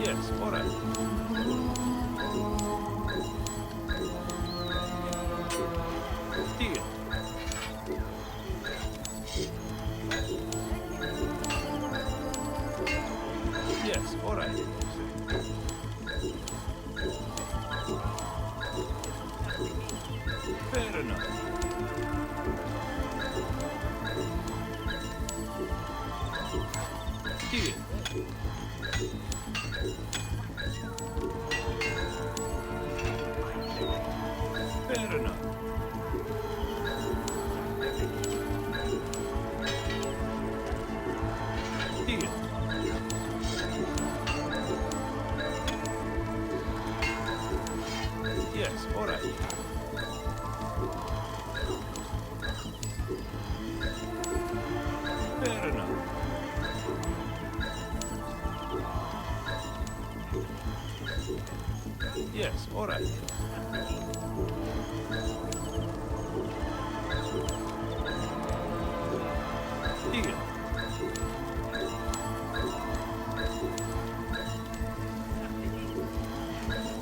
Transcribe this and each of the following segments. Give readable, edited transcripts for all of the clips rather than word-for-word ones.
Yes, all right. Deal. Yes, all right. Fair enough. Deal. Fair enough. Deal. Yes, all right. Fair enough. Yes, all right. Deal.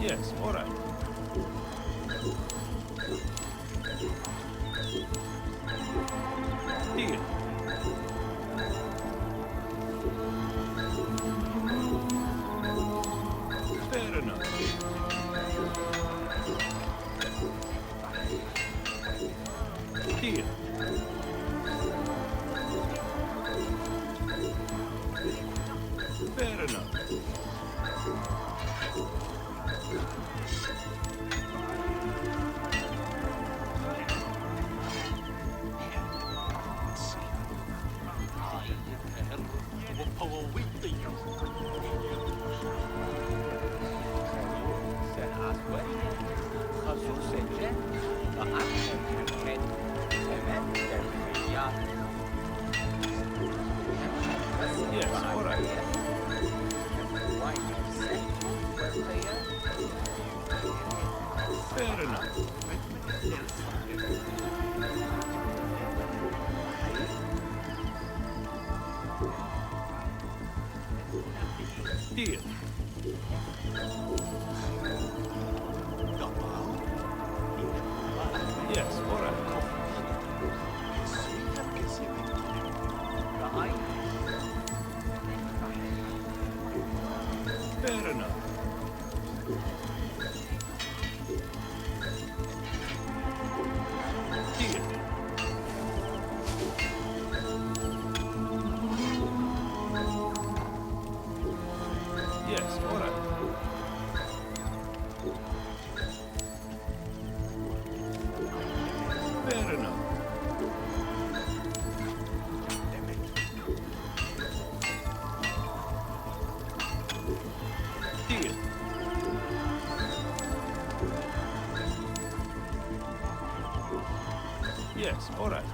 Yes, all right. Deal. Fair enough. Deal. Fair enough. Yes, all right. Fair enough. Deal. Yes, all right. Fair enough. Deal. Yes, all right. Fair enough. Deal. Yes, all right.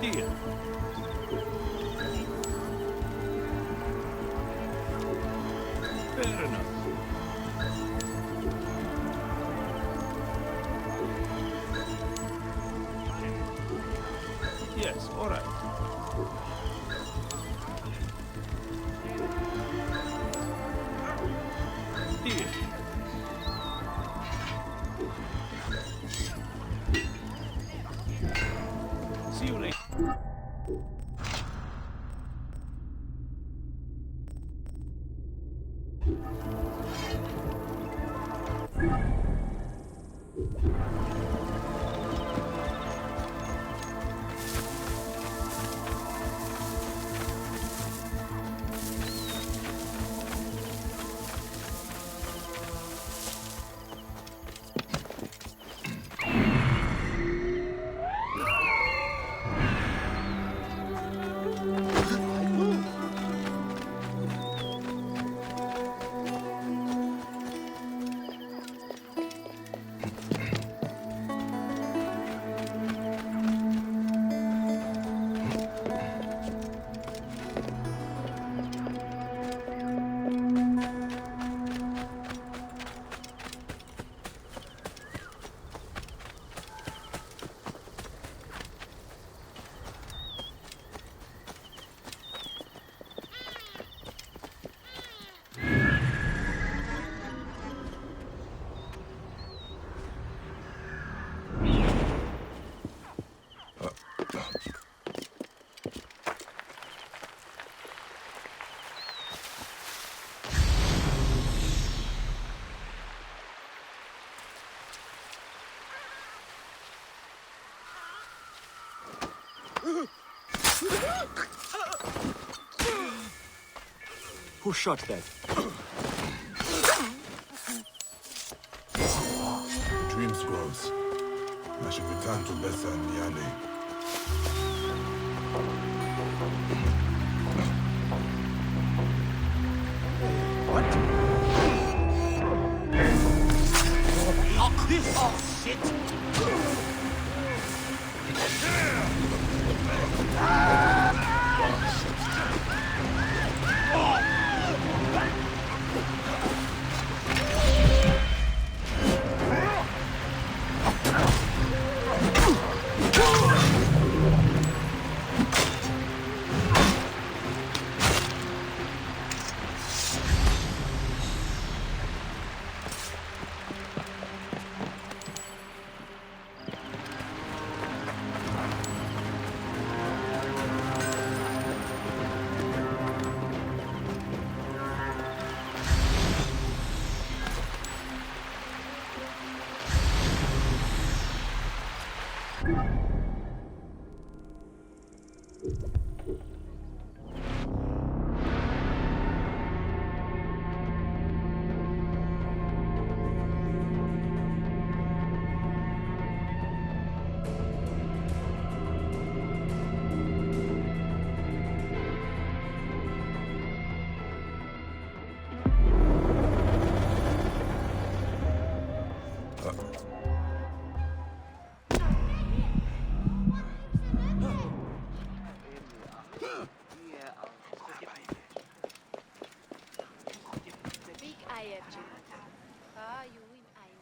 Deal. Fair enough. Yes, all right. Deal. See you later. Who shot that? Dream scrolls. I should return to Bessa and Miane. What? Lock this! Oh, shit!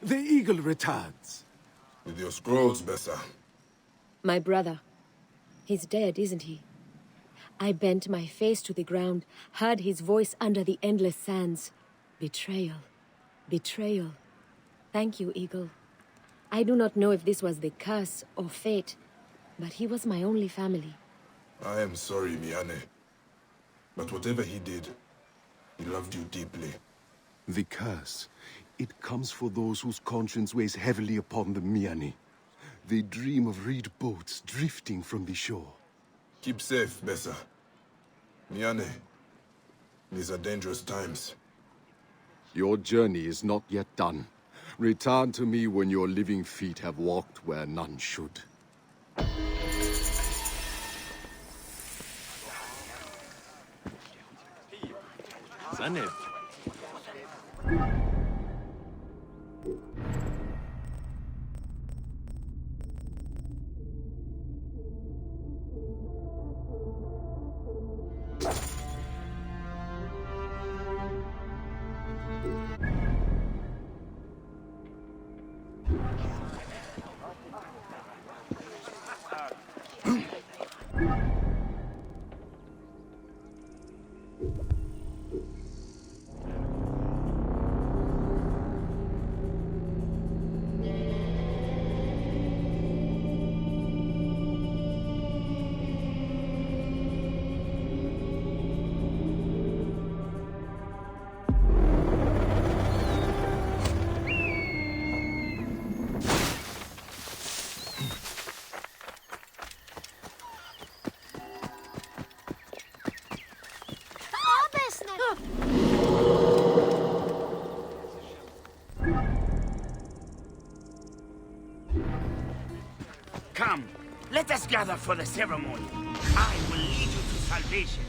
The eagle returns. With your scrolls, Bessa. My brother. He's dead, isn't he? I bent my face to the ground, heard his voice under the endless sands. Betrayal. Betrayal. Thank you, Eagle. I do not know if this was the curse or fate, but he was my only family. I am sorry, Miane. But whatever he did, he loved you deeply. The curse. It comes for those whose conscience weighs heavily upon the Miani. They dream of reed boats drifting from the shore. Keep safe, Bessa. Miane, these are dangerous times. Your journey is not yet done. Return to me when your living feet have walked where none should. Zaneb. Come, let us gather for the ceremony. I will lead you to salvation.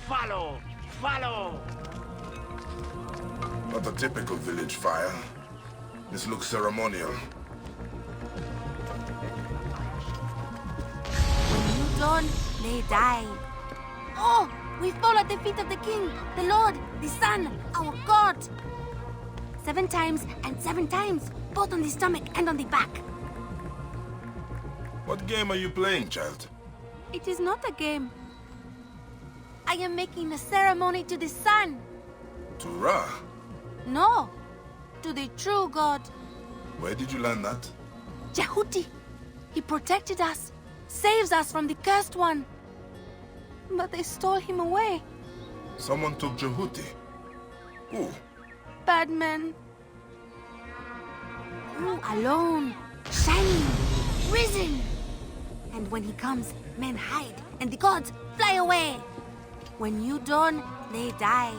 Follow, follow! Not a typical village fire. This looks ceremonial. When you dawn, they die. Oh, we fall at the feet of the king, the Lord, the Sun, our God. 7 times and 7 times, both on the stomach and on the back. What game are you playing, child? It is not a game. I am making a ceremony to the sun. To Ra? No, to the true God. Where did you learn that? Jehuti. He protected us, saves us from the cursed one. But they stole him away. Someone took Jehuti. Who? Bad men. Who alone, shining, risen. And And when he comes, men hide, and the gods fly away. When you dawn, they die.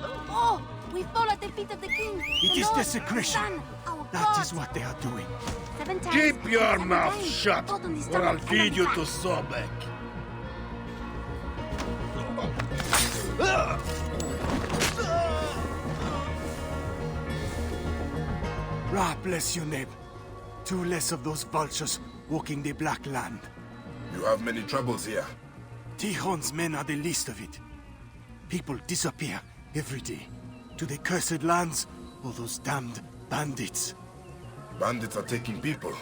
Oh, we fall at the feet of the king. It the is Lord, desecration. the Son, our That God. is what they are doing. 7 times. Keep your 7 mouth times, shut, both on the or stomach I'll and feed on you the to back. Sobek. Ra bless you, Neb. 2 less of those vultures walking the Black Land. You have many troubles here. Tihon's men are the least of it. People disappear every day. To the cursed lands, or those damned bandits. Bandits are taking people.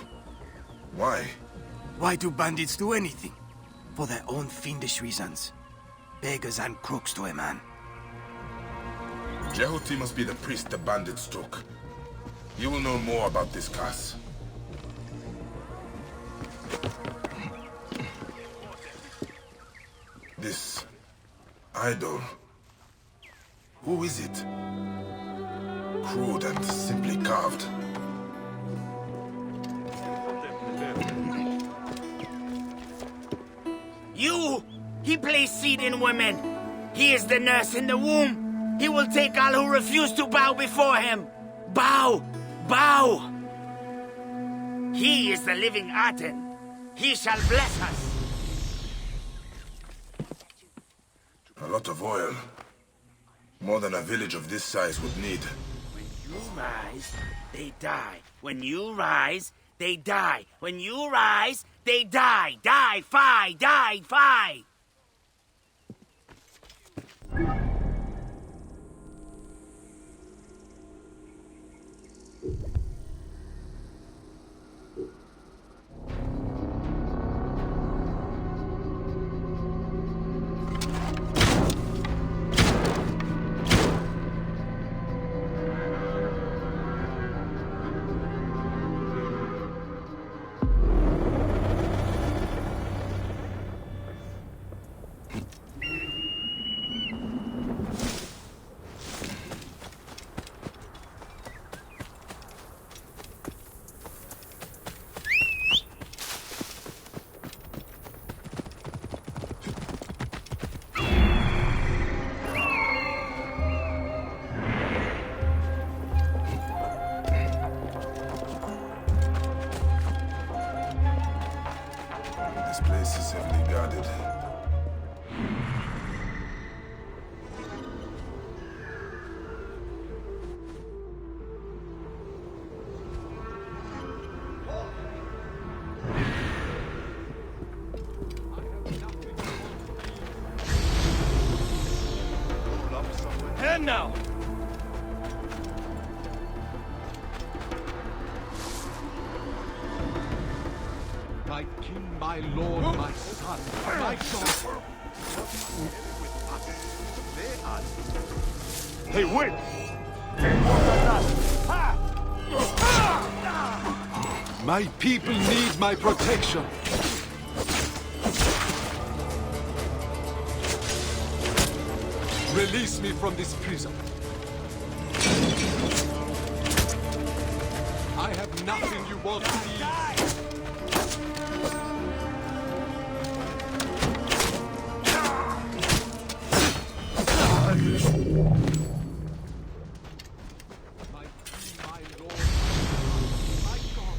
Why? Why do bandits do anything? For their own fiendish reasons. Beggars and crooks to a man. Jehuti must be the priest the bandits took. You will know more about this case. This idol. Who is it? Crude and simply carved. You! He plays seed in women. He is the nurse in the womb. He will take all who refuse to bow before him. Bow! Bow! He is the living Aten. He shall bless us. A lot of oil. More than a village of this size would need. When you rise, they die. When you rise, they die. When you rise, they die. Die, fi, die, fi. This place is heavily guarded. And now! My king, my lord, my son, my God. Hey, wait! My people need my protection. Release me from this prison. I have nothing you want to see. My king, my lord, my God.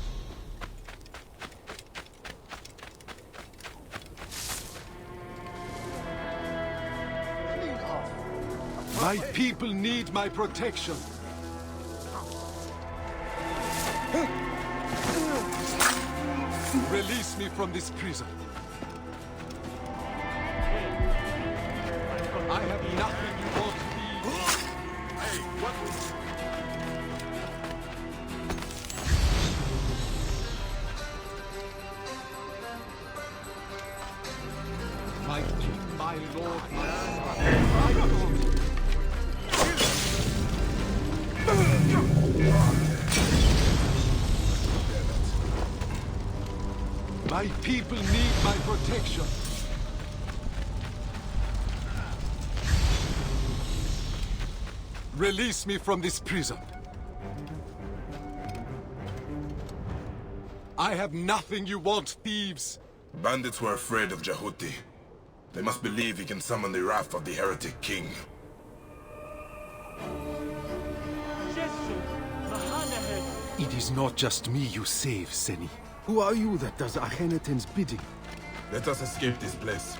My people need my protection. Release me from this prison. I have nothing you want to be. Hey, what? My king, my lord, my son, my God. My people need my protection. Release me from this prison. I have nothing you want, thieves. Bandits were afraid of Jehuti. They must believe he can summon the wrath of the Heretic King. It is not just me you save, Seni. Who are you that does Akhenaten's bidding? Let us escape this place.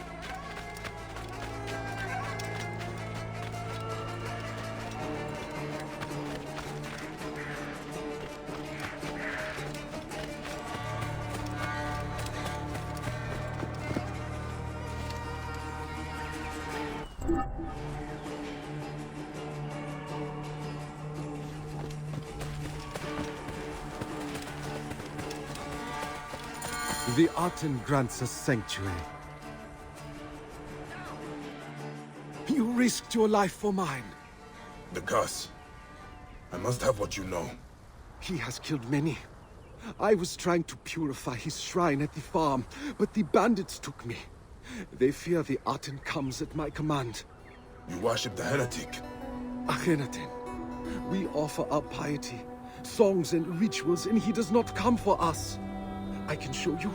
The Aten grants us sanctuary. You risked your life for mine. The curse. I must have what you know. He has killed many. I was trying to purify his shrine at the farm, but the bandits took me. They fear the Aten comes at my command. You worship the heretic. Akhenaten, we offer our piety, songs and rituals, and he does not come for us. I can show you,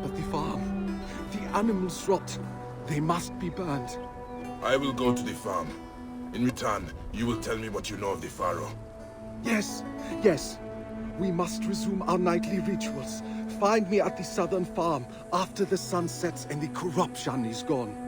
but the farm, the animals rot. They must be burned. I will go to the farm. In return, you will tell me what you know of the Pharaoh. Yes, yes. We must resume our nightly rituals. Find me at the southern farm after the sun sets and the corruption is gone.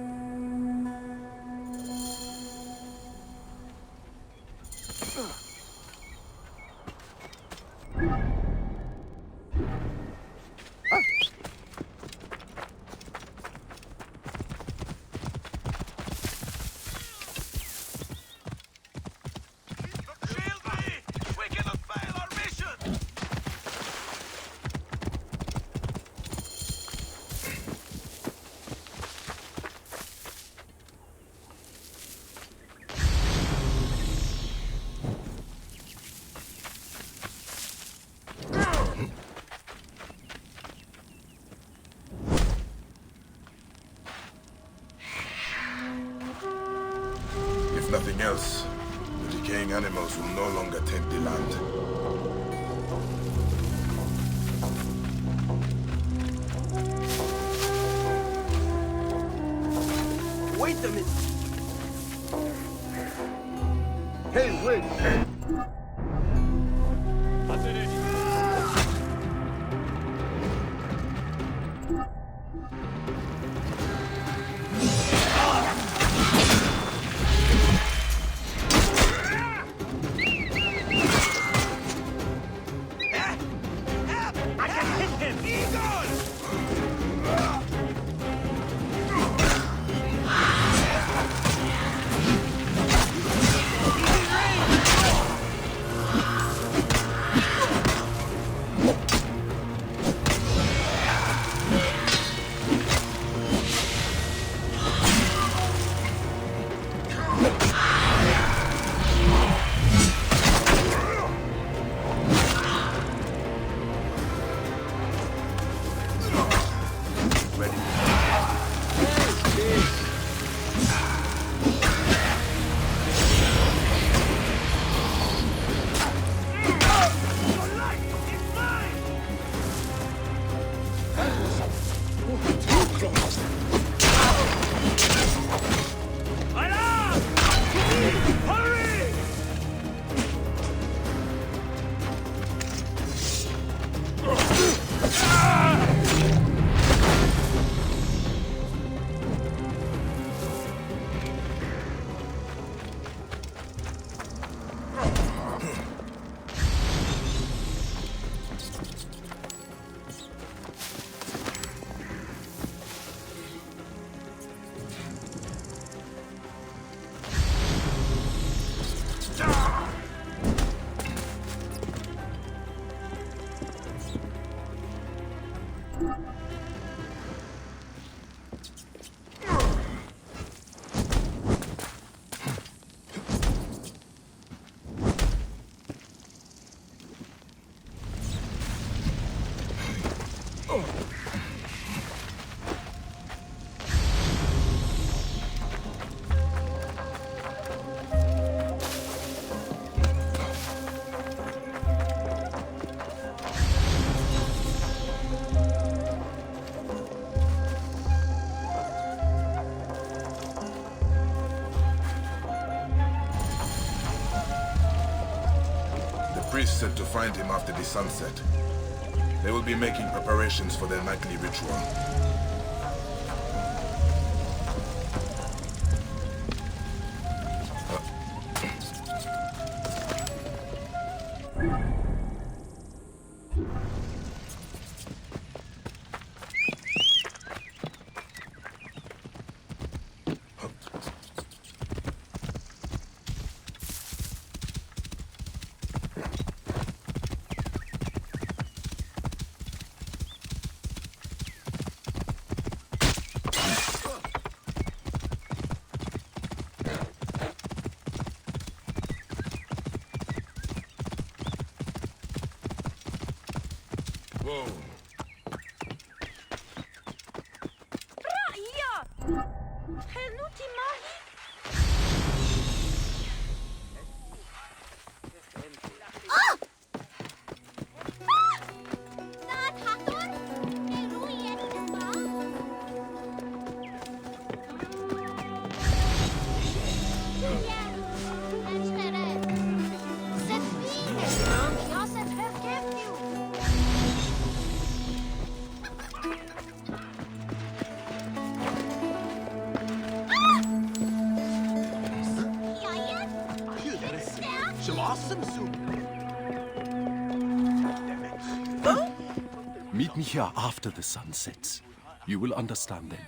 If nothing else, the decaying animals will no longer taint the land. Wait a minute! Hey, wait! priests said to find him after the sunset. They will be making preparations for their nightly ritual. Whoa. Meet me here after the sun sets. You will understand then.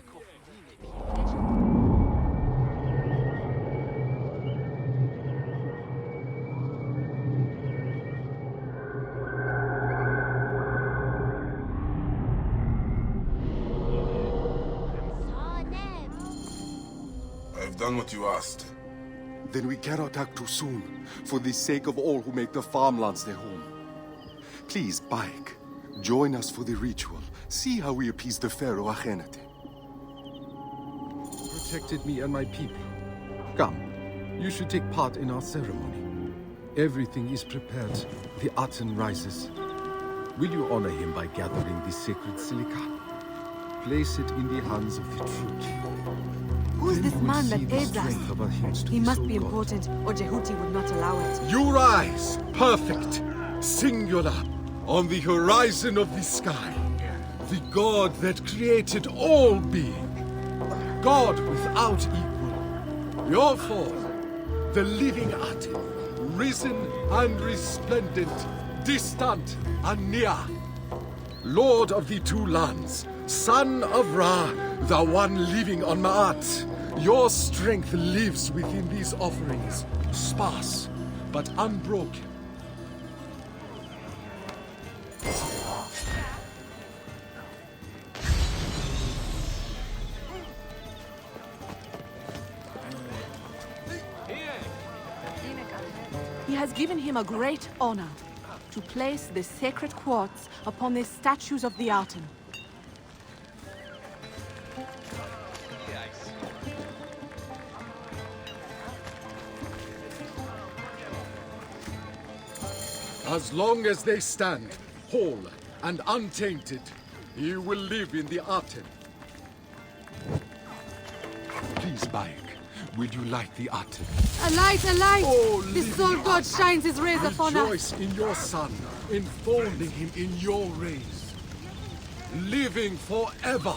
I've done what you asked. Then we cannot act too soon, for the sake of all who make the farmlands their home. Please, Bayek, join us for the ritual. See how we appease the Pharaoh Aten. Protected me and my people. Come, you should take part in our ceremony. Everything is prepared. The Aten rises. Will you honor him by gathering the sacred silica? Place it in the hands of the true king. Who is this man that aids us? He must be God. important, or Jehuti would not allow it. You rise, perfect, singular, on the horizon of the sky. The God that created all being. God without equal. Your form, the living Aten, risen and resplendent, distant and near. Lord of the two lands, son of Ra, the one living on Ma'at. Your strength lives within these offerings, sparse but unbroken. He has given him a great honor to place the sacred quartz upon the statues of the Aten. As long as they stand, whole and untainted, you will live in the Aten. Please, Bayek, will you light the Aten? A light, a light! Oh, The soul god shines his rays upon us. Rejoice in your son, enfolding him in your rays. Living forever.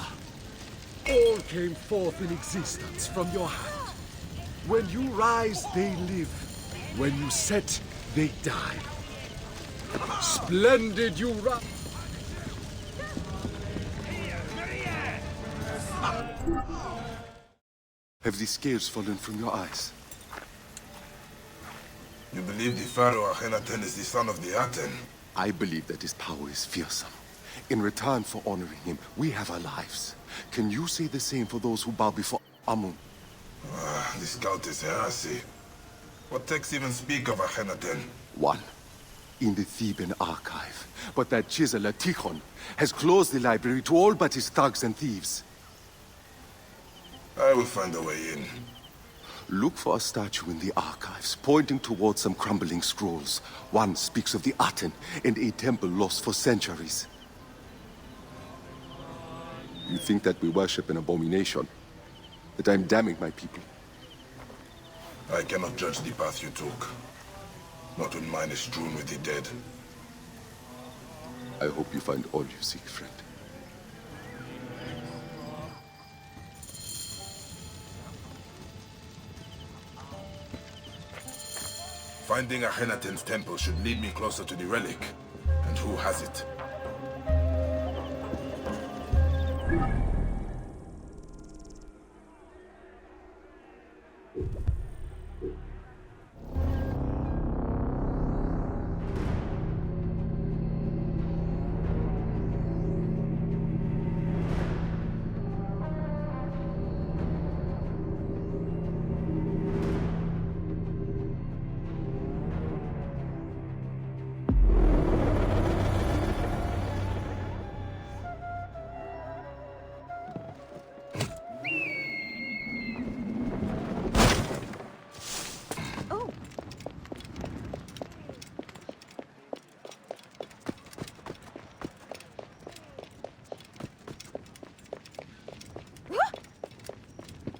All came forth in existence from your hand. When you rise, they live. When you set, they die. Splendid you rise. Have the scales fallen from your eyes? You believe the Pharaoh Akhenaten is the son of the Aten? I believe that his power is fearsome. In return for honoring him, we have our lives. Can you say the same for those who bow before Amun? This cult is heresy. What texts even speak of Akhenaten? One, in the Theban archive. But that chiseler Tikhon has closed the library to all but his thugs and thieves. I will find a way in. Look for a statue in the archives, pointing towards some crumbling scrolls. One speaks of the Aten and a temple lost for centuries. You think that we worship an abomination? That I'm damning my people? I cannot judge the path you took. Not when mine is strewn with the dead. I hope you find all you seek, friend. Finding Akhenaten's temple should lead me closer to the relic. And who has it?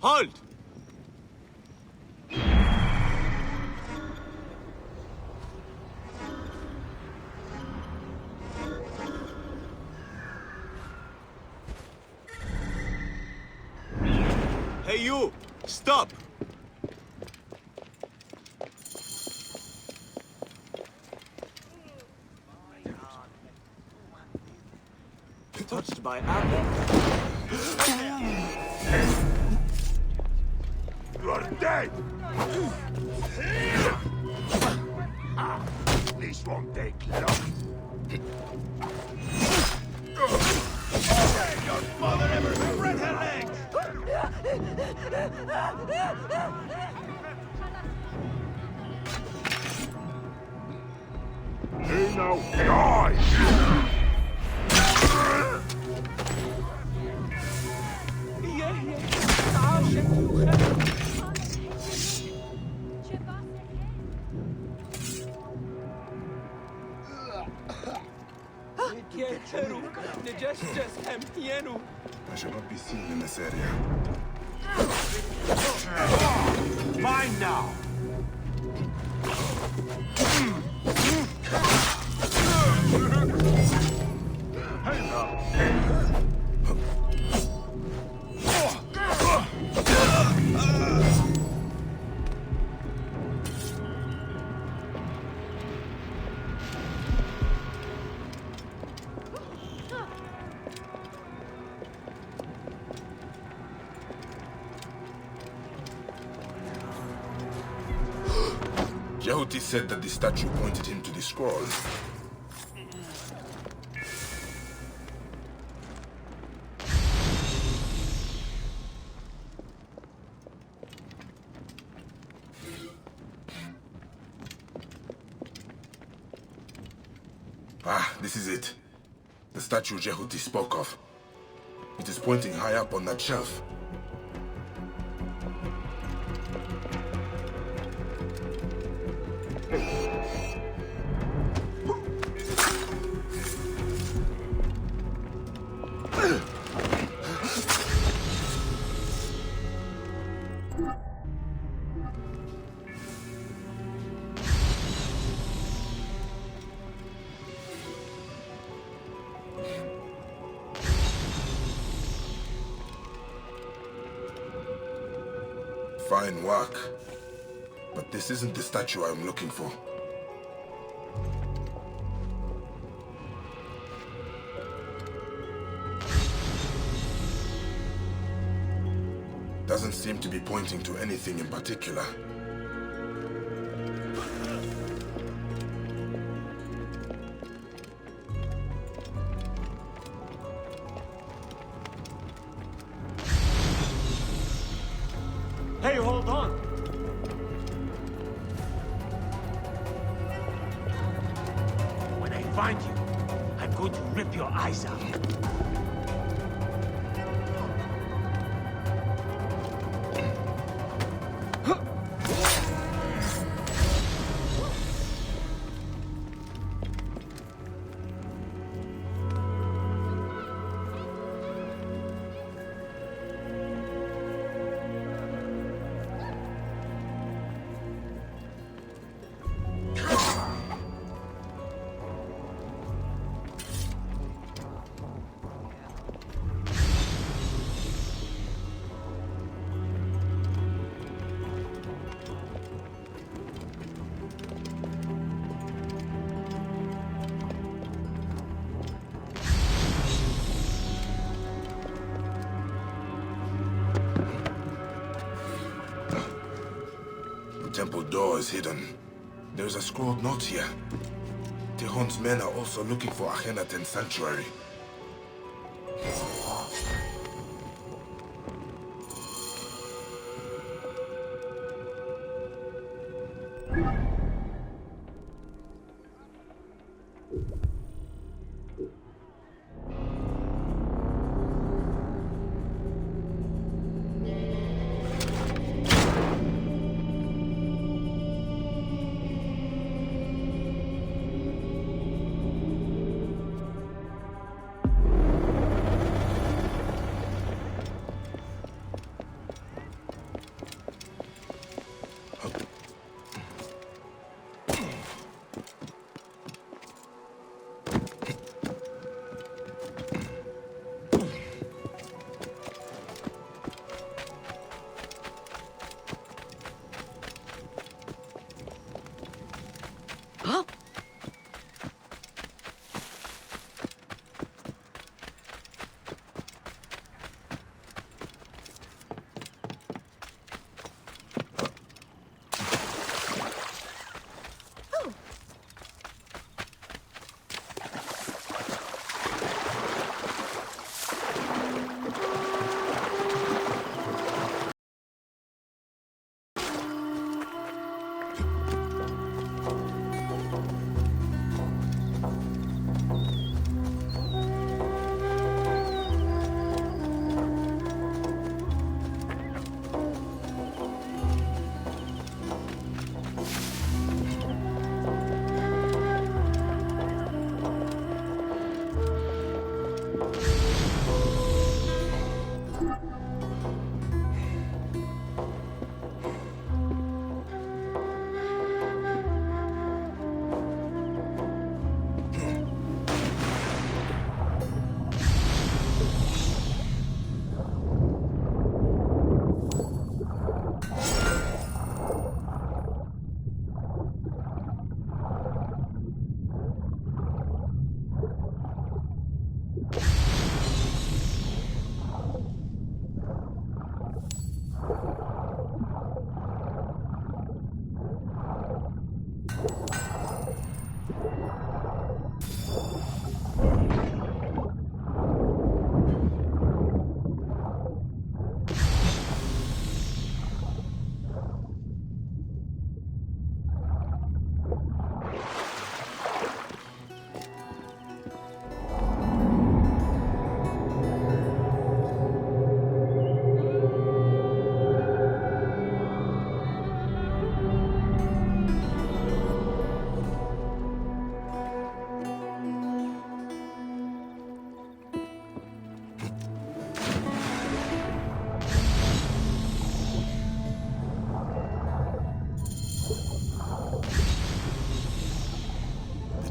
Halt! Hey you! Stop! Touched by Aten. You are dead! This won't take long. Your mother ever read her legs! Hey now, die! I shall not be seen in this area. Mine now! Jehuti said that the statue pointed him to the scroll. Ah, this is it. The statue Jehuti spoke of. It is pointing high up on that shelf. Fine work. But this isn't the statue I'm looking for. Doesn't seem to be pointing to anything in particular. Hey, hold on! When I find you, I'm going to rip your eyes out. The temple door is hidden. There is a scrolled note here. Tehon's men are also looking for Akhenaten's sanctuary.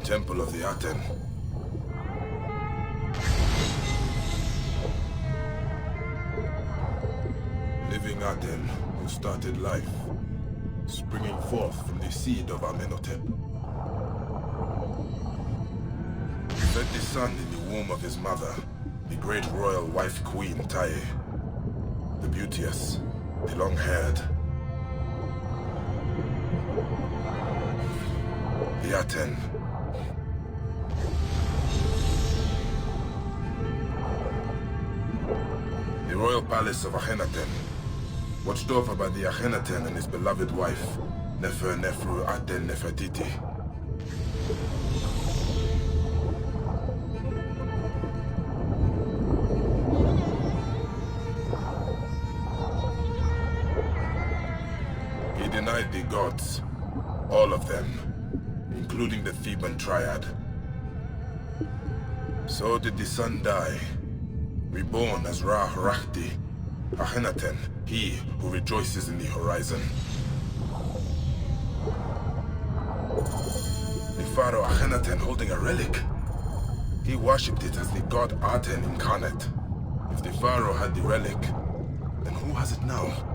Temple of the Aten. Living Aten, who started life, springing forth from the seed of Amenhotep. He fed the son in the womb of his mother, the great royal wife queen Tae, the beauteous, the long-haired. The Aten. The royal palace of Akhenaten, watched over by the Akhenaten and his beloved wife, Nefer Nefru Aten Nefertiti. He denied the gods, all of them, including the Theban triad. So did the son die, reborn as Ra-Horakhti, Akhenaten, he who rejoices in the horizon. The pharaoh Akhenaten holding a relic. He worshipped it as the god Aten incarnate. If the pharaoh had the relic, then who has it now?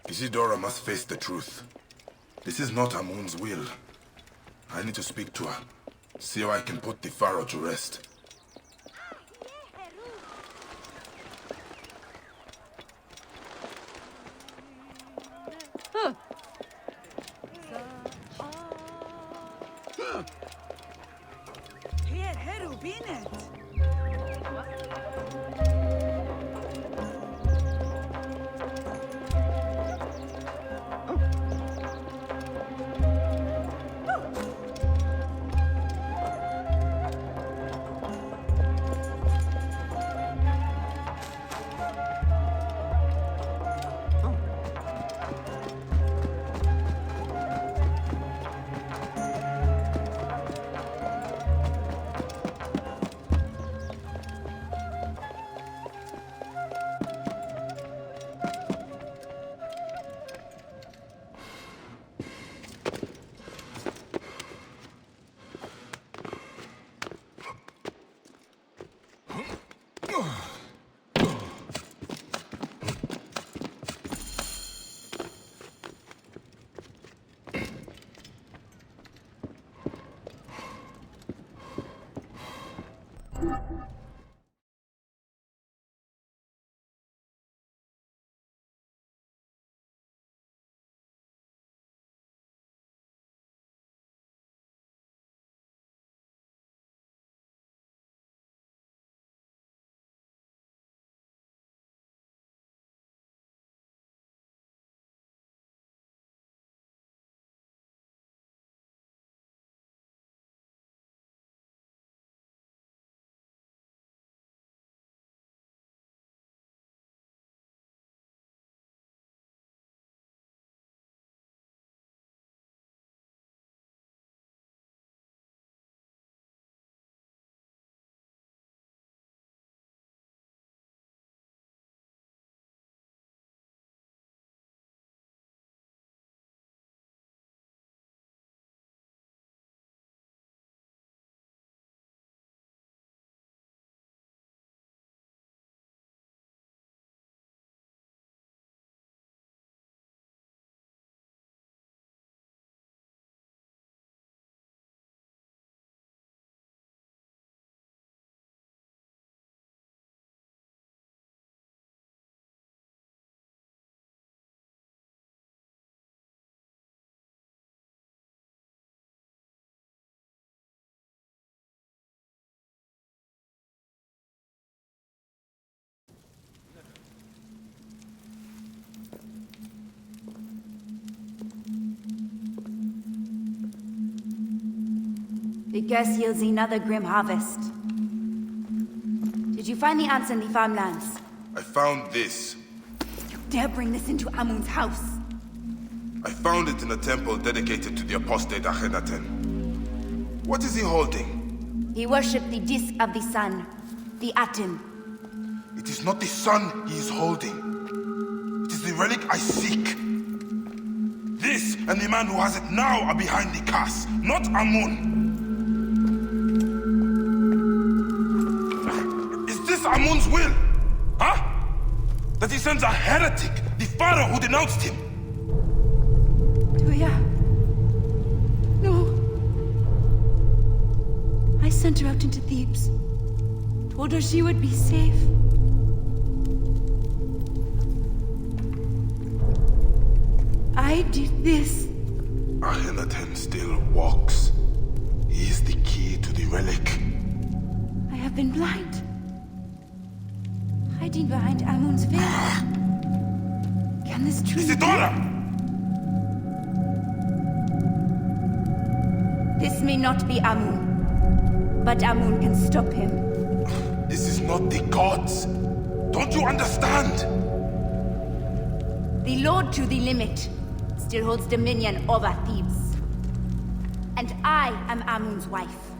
Isidora must face the truth. This is not Amun's will. I need to speak to her. See how I can put the Pharaoh to rest. The curse yields another grim harvest. Did you find the answer in the farmlands? I found this. You dare bring this into Amun's house? I found it in a temple dedicated to the apostate Aten. What is he holding? He worshipped the disk of the sun, the Aten. It is not the sun he is holding. It is the relic I seek. This and the man who has it now are behind the curse, not Amun. Is this Amun's will? Huh? That he sends a heretic, the pharaoh who denounced him? Tuya. No. I sent her out into Thebes. Told her she would be safe. I did this. Aten still walks. He is the key to the relic. I have been blind. Hiding behind Amun's veil. Can this truly Isidora! be? This may not be Amun, but Amun can stop him. This is not the gods. Don't you understand? The Lord to the limit still holds dominion over Thebes. And I am Amun's wife.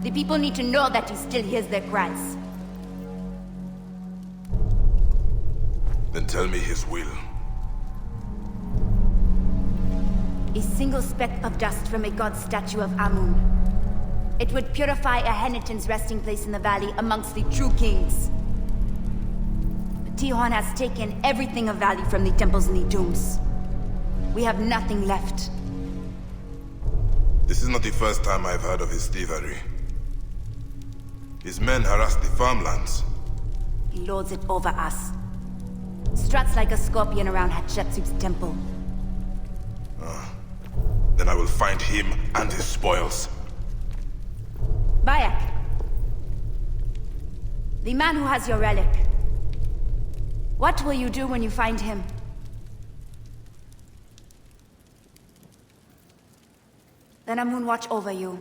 The people need to know that he still hears their cries. Then tell me his will. A single speck of dust from a god statue of Amun. It would purify Ahenitan's resting place in the valley amongst the true kings. But Tihon has taken everything of value from the temples in the tombs. We have nothing left. This is not the first time I've heard of his thievery. His men harass the farmlands. He lords it over us. Struts like a scorpion around Hatshepsut's temple. Then I will find him and his spoils. Bayek. The man who has your relic. What will you do when you find him? Then Amun watch over you.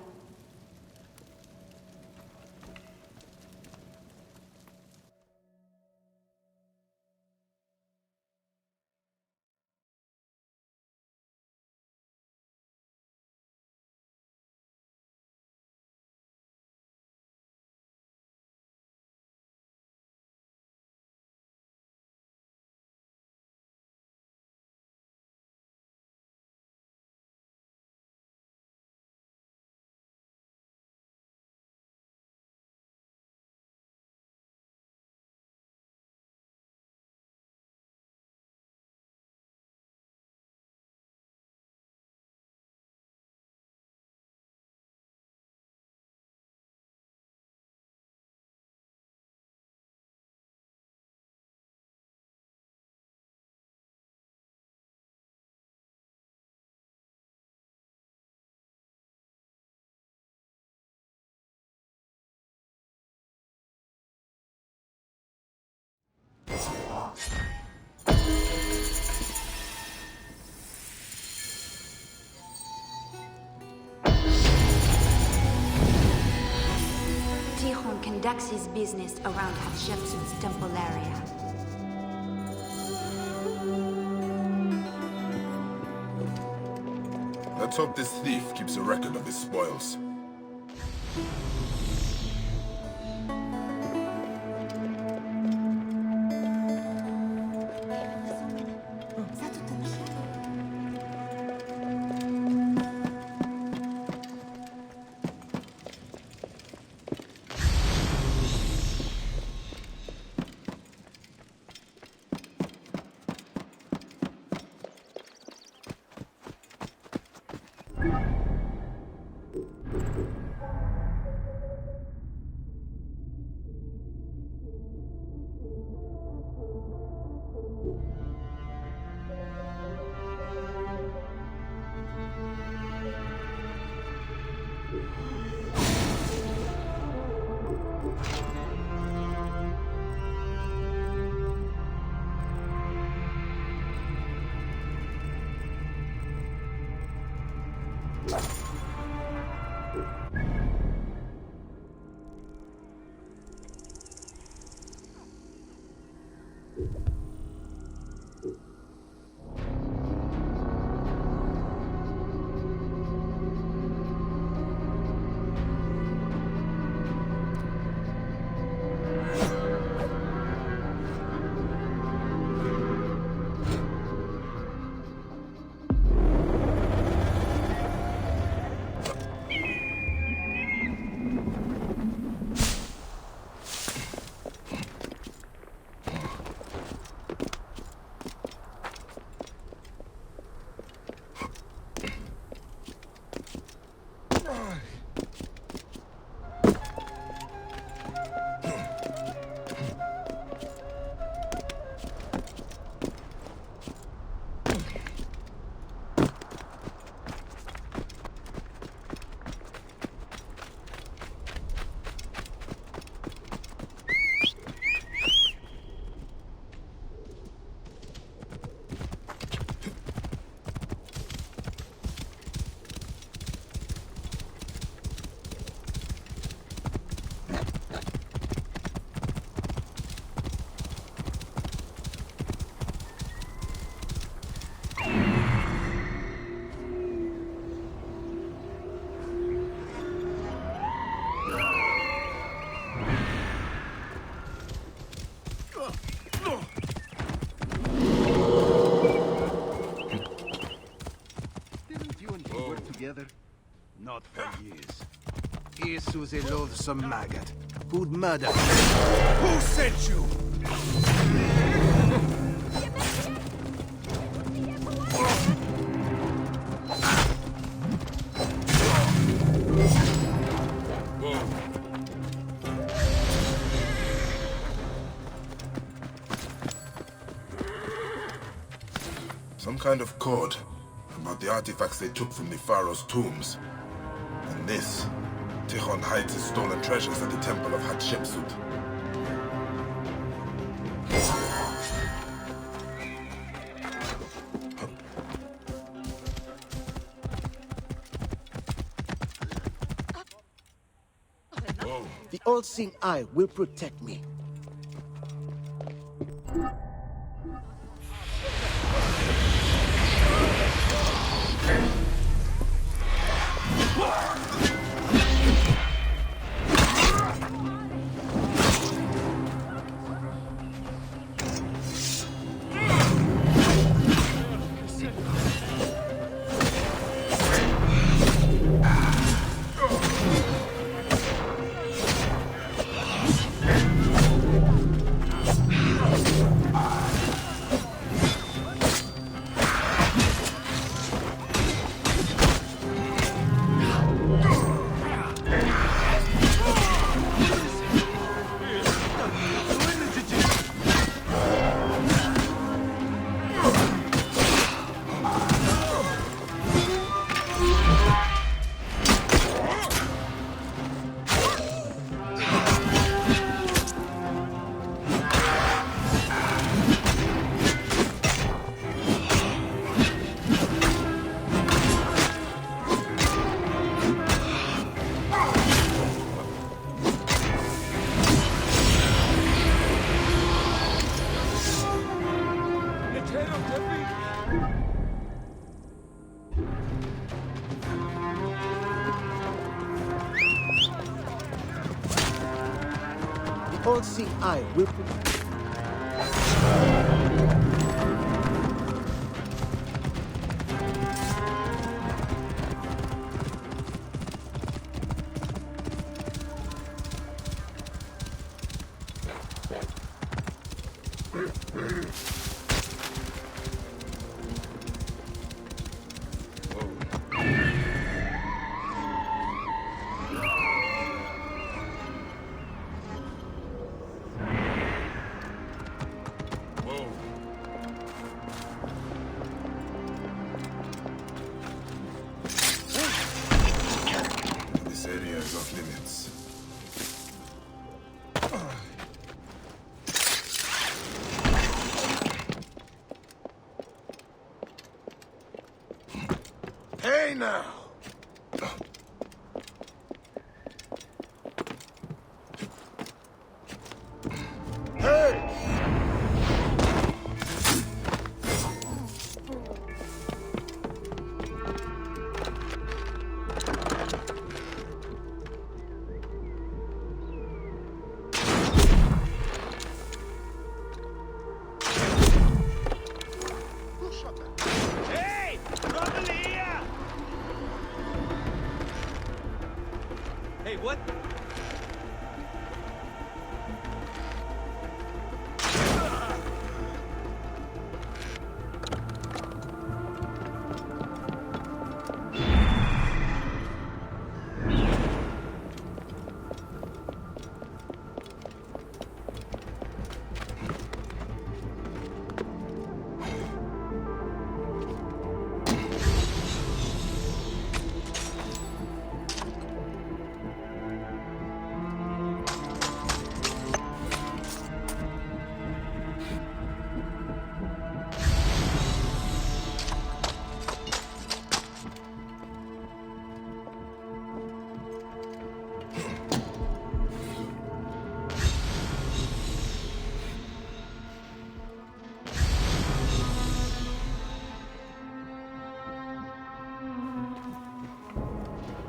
Tihon conducts his business around Hatshepsut's temple area. Let's hope this thief keeps a record of his spoils. Not for years. Is a loathsome maggot who'd murder. Who sent you? Some kind of code about the artifacts they took from the pharaoh's tombs. And this, Tikhon hides his stolen treasures at the temple of Hatshepsut. The all-seeing eye will protect me. All-seeing eye will protect. Hey now! Hey! Hey! Trouble here! Hey, what?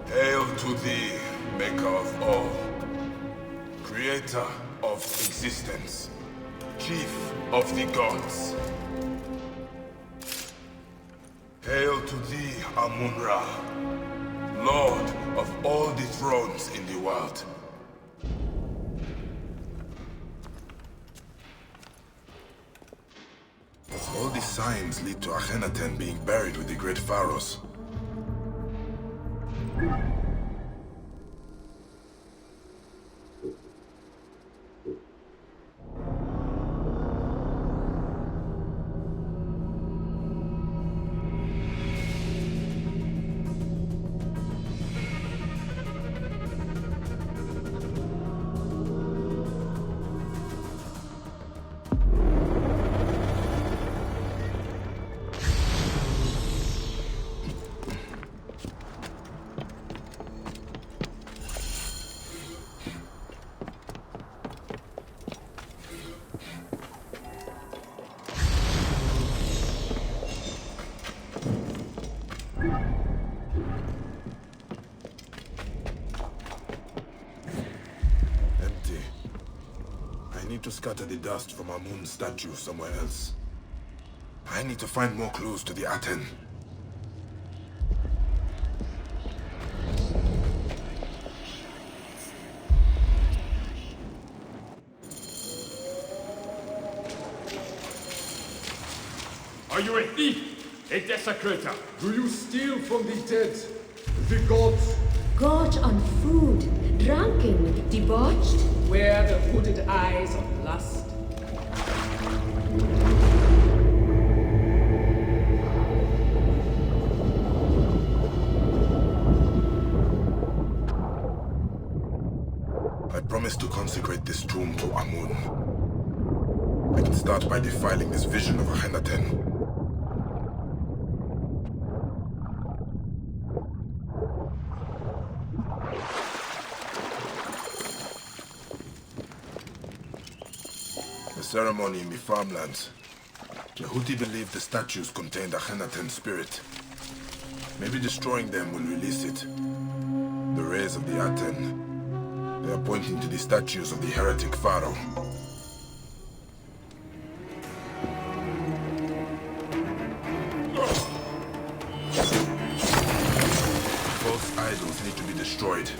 Hail to thee, maker of all, creator of existence, chief of the gods. Hail to thee, Amun-Ra, lord of all the thrones in the world. signs lead to Akhenaten being buried with the great pharaohs. To scatter the dust from Amun's statue somewhere else. I need to find more clues to the Aten. Are you a thief? A desecrator? Do you steal from the dead? The gods? Gorge on food, drunken, debauched. Where the hooded eyes of lust. I promise to consecrate this tomb to Amun. I can start by defiling this vision of Akhenaten. Ceremony in the farmlands. The Houthi believe the statues contained Akhenaten's spirit. Maybe destroying them will release it. The rays of the Aten. They are pointing to the statues of the heretic pharaoh. False idols need to be destroyed.